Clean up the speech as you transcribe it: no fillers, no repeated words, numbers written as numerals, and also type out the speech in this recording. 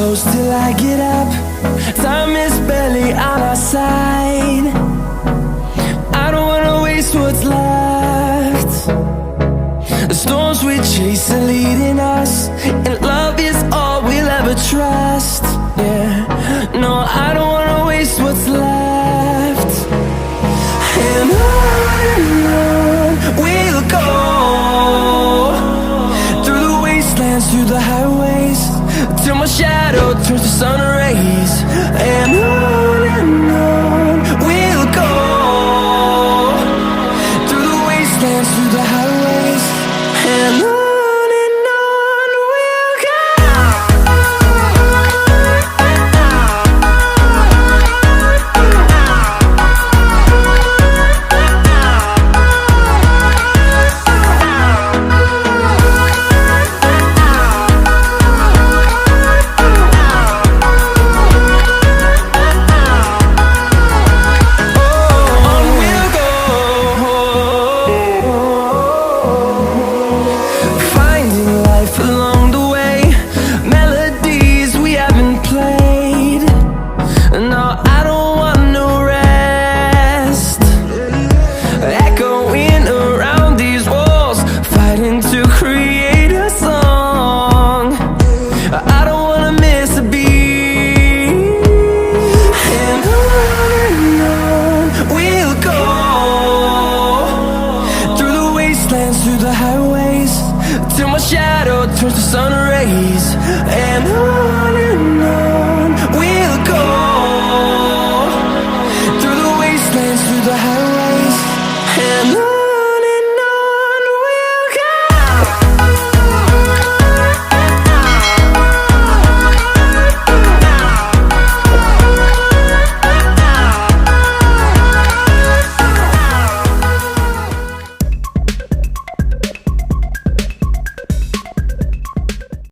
close till I get up. Time is barely on our side. I don't wanna waste what's left. The storms we chase are leading us, and love is all we'll ever trust. Yeah, no, I don't wanna waste what's left. And on we'll go, through the wastelands, through the highways, till my shadow turns to sun rays. And on we'll go, through the wastelands, through the highways, and on we'll go. Through the highways, till my shadow turns to sun rays. And on